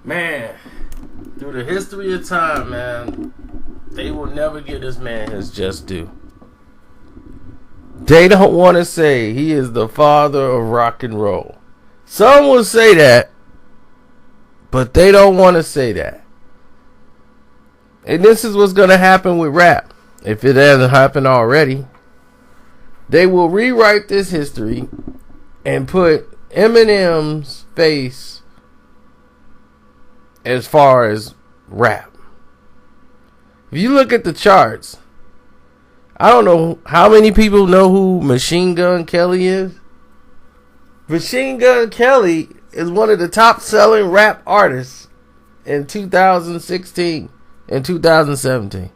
Man, through the history of time, man, they will never give this man his just due. They don't want to say he is the father of rock and roll. Some will say that, but they don't want to say that. And this is what's going to happen with rap. If it hasn't happened already, they will rewrite this history and put Eminem's face as far as rap. If you look at the charts, I don't know how many people know who Machine Gun Kelly is. Machine Gun Kelly is one of the top selling rap artists in 2016 and 2017.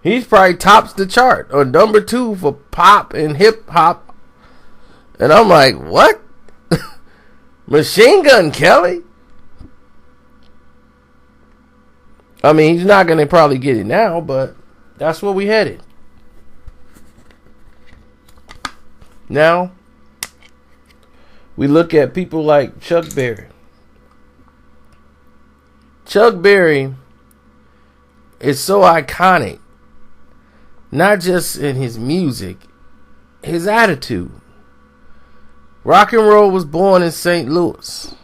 He's probably tops the chart, or number 2 for pop and hip hop. And I'm like, what? Machine Gun Kelly? I mean, he's not going to probably get it now, but that's where we headed. Now, we look at people like Chuck Berry. Chuck Berry is so iconic, not just in his music, his attitude. Rock and roll was born in St. Louis.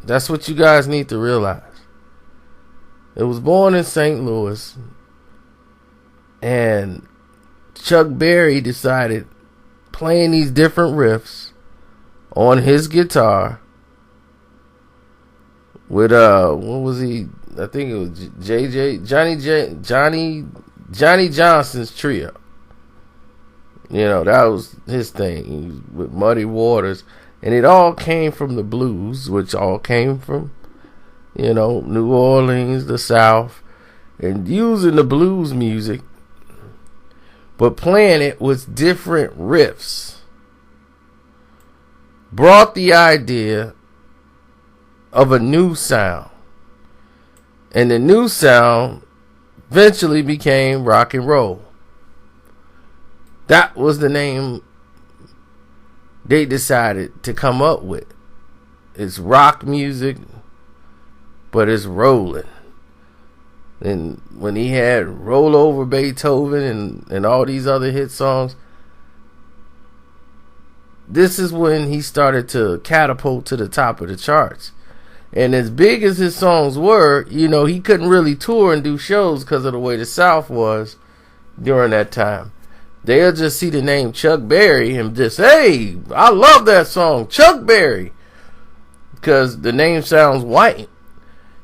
That's what you guys need to realize. It was born in St. Louis, and Chuck Berry decided playing these different riffs on his guitar with what was he? I think it was Johnny Johnson's trio. You know, that was his thing with Muddy Waters, and it all came from the blues, which all came from, you know, New Orleans, the South, and using the blues music, but playing it with different riffs. Brought the idea of a new sound. And the new sound eventually became rock and roll. That was the name they decided to come up with. It's rock music, but it's rolling. And when he had Roll Over Beethoven and all these other hit songs, this is when he started to catapult to the top of the charts. And as big as his songs were, you know, he couldn't really tour and do shows because of the way the South was during that time. They'll just see the name Chuck Berry and just, hey, I love that song, Chuck Berry, because the name sounds white.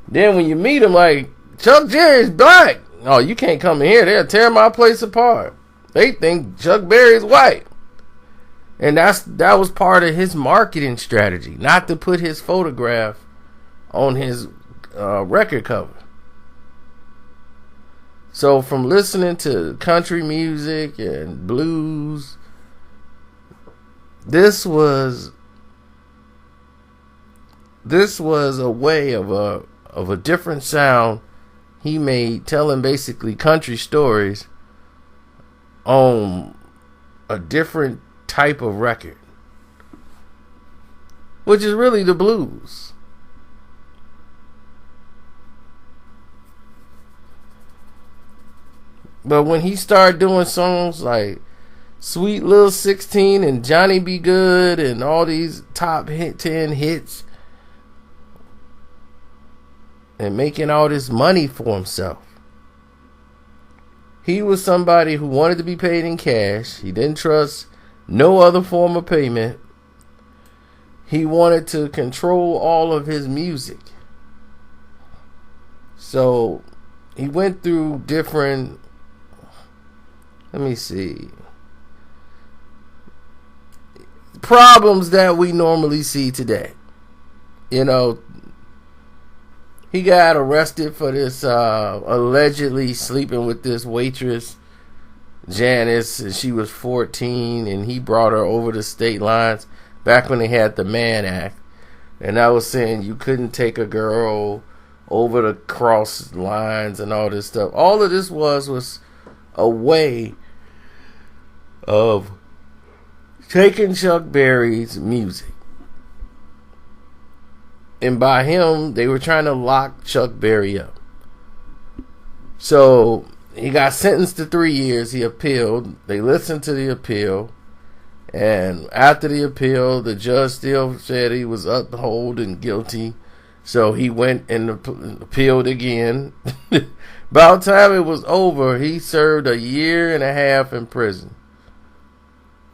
Then when you meet him, like, Chuck Berry's black. Oh, you can't come in here. They'll tear my place apart. They think Chuck Berry's white. And that was part of his marketing strategy, not to put his photograph on his record cover. So from listening to country music and blues, this was a way of a different sound he made, telling basically country stories on a different type of record, which is really the blues. But when he started doing songs like Sweet Little 16 and Johnny Be Good and all these top 10 hits and making all this money for himself, he was somebody who wanted to be paid in cash. He didn't trust no other form of payment. He wanted to control all of his music. So he went through different, let me see, problems that we normally see today. You know, he got arrested for this allegedly sleeping with this waitress, Janice, and she was 14, and he brought her over the state lines back when they had the Mann Act. And I was saying you couldn't take a girl over the cross lines and all this stuff. All of this was a way of taking Chuck Berry's music And by him, they were trying to lock Chuck Berry up. So he got sentenced to 3 years. He appealed. They listened to the appeal. And after the appeal, the judge still said he was upholding guilty. So he went and appealed again. By the time it was over, he served 1.5 years in prison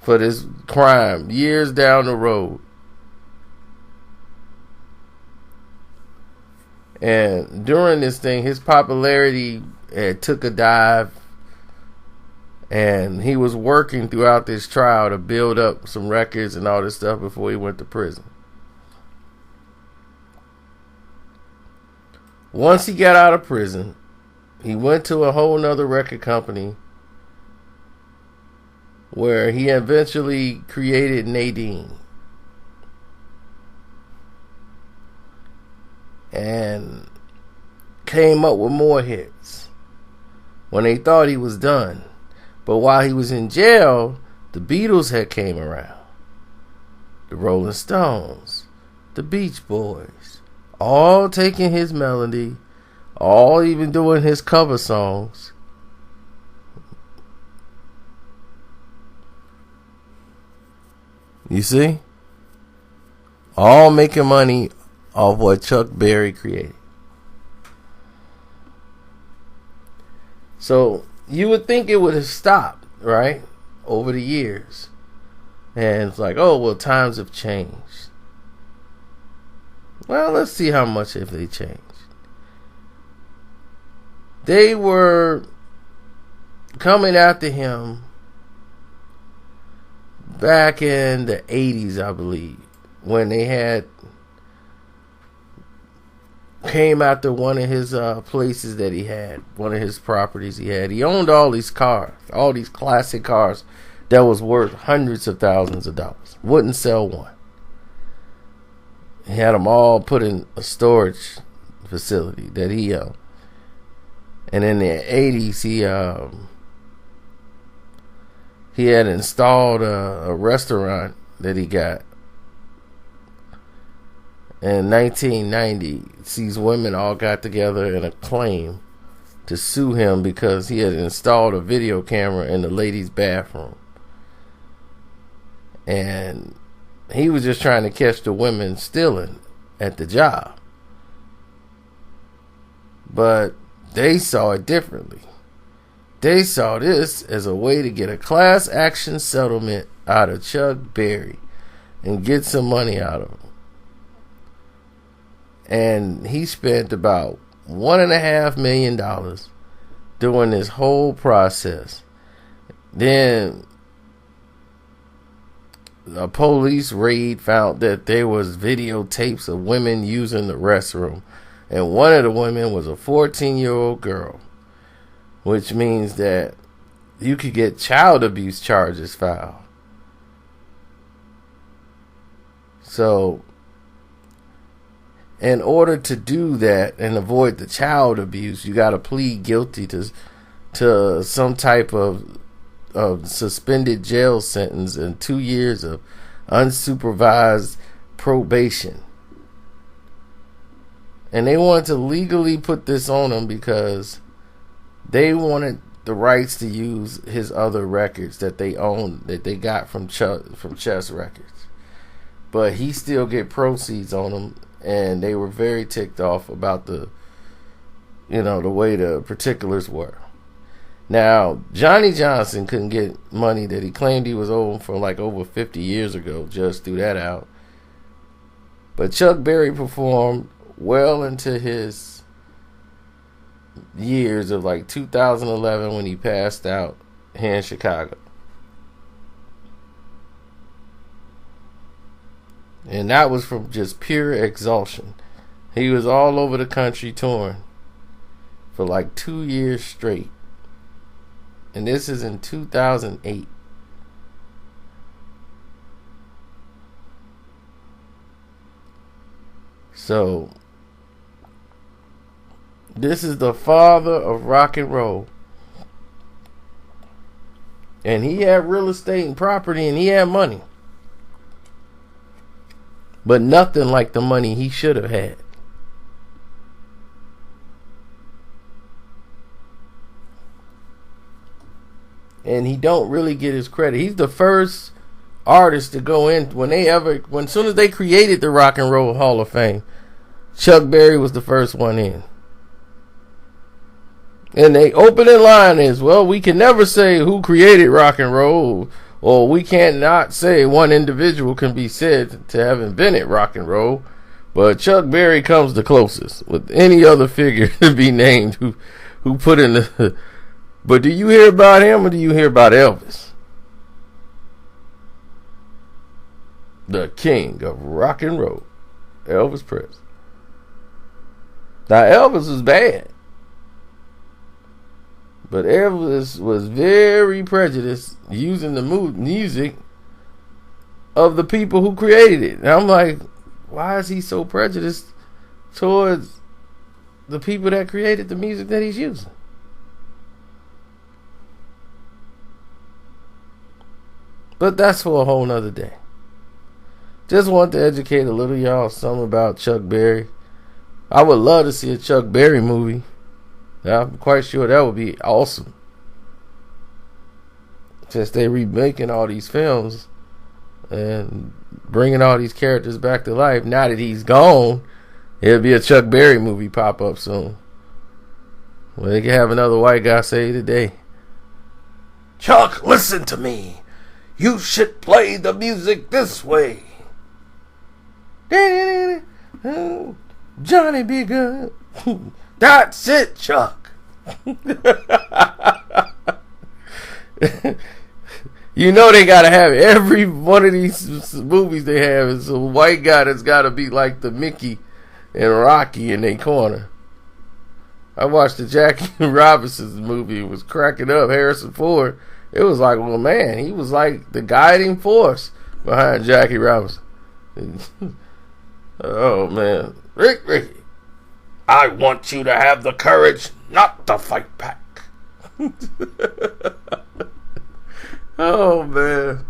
for this crime, years down the road. And during this thing, his popularity took a dive. And he was working throughout this trial to build up some records and all this stuff before he went to prison. Once he got out of prison, he went to a whole nother record company where he eventually created Nadine. And came up with more hits when they thought he was done. But while he was in jail, the Beatles had came around. The Rolling Stones, the Beach Boys, all taking his melody, all even doing his cover songs. You see? All making money off what Chuck Berry created. So you would think it would have stopped, right? Over the years. And it's like, oh, well, times have changed. Well, let's see how much have they changed. They were coming after him back in the 80s, I believe, when they had came after one of his places that he had, one of his properties he had. He owned all these cars, all these classic cars that was worth hundreds of thousands of dollars. Wouldn't sell one. He had them all put in a storage facility that he owned. And in the 80s, he had installed a restaurant that he got. In 1990, these women all got together in a claim to sue him because he had installed a video camera in the ladies' bathroom. And he was just trying to catch the women stealing at the job. But they saw it differently. They saw this as a way to get a class action settlement out of Chuck Berry and get some money out of him. And he spent about $1.5 million doing this whole process. Then a police raid found that there was videotapes of women using the restroom. And one of the women was a 14-year-old girl. Which means that you could get child abuse charges filed. So in order to do that and avoid the child abuse, you got to plead guilty to some type of suspended jail sentence and 2 years of unsupervised probation. And they wanted to legally put this on him because they wanted the rights to use his other records that they owned, that they got from Chess Records. But he still get proceeds on them. And they were very ticked off about the way the particulars were. Now, Johnny Johnson couldn't get money that he claimed he was owed from like over 50 years ago. Just threw that out. But Chuck Berry performed well into his years of like 2011 when he passed out here in Chicago. And that was from just pure exhaustion. He was all over the country touring for like 2 years straight. And this is in 2008. So, this is the father of rock and roll. And he had real estate and property and he had money. but nothing like the money he should have had. And he don't really get his credit. He's the first artist to go in when soon as they created the Rock and Roll Hall of Fame. Chuck Berry was the first one in. And the opening line is, well, we can never say who created rock and roll, or we cannot say one individual can be said to have invented rock and roll, but Chuck Berry comes the closest with any other figure to be named who put in the... But do you hear about him, or do you hear about Elvis? The king of rock and roll, Elvis Presley. Now, Elvis was bad, but Elvis was very prejudiced using the music of the people who created it. And I'm like, why is he so prejudiced towards the people that created the music that he's using? But that's for a whole nother day. Just want to educate a little y'all something about Chuck Berry. I would love to see a Chuck Berry movie. I'm quite sure that would be awesome. Since they remaking all these films and bringing all these characters back to life. Now that he's gone, it'll be a Chuck Berry movie pop up soon. Well, they can have another white guy say today, Chuck, listen to me. You should play the music this way. Johnny be good. That's it, Chuck. You know they gotta have every one of these movies they have is a white guy that's gotta be like the Mickey and Rocky in their corner. I watched the Jackie Robinson movie. It was cracking up. Harrison Ford. It was like, well, man, he was like the guiding force behind Jackie Robinson. Oh, man. Ricky, I want you to have the courage not to fight back. Oh, man.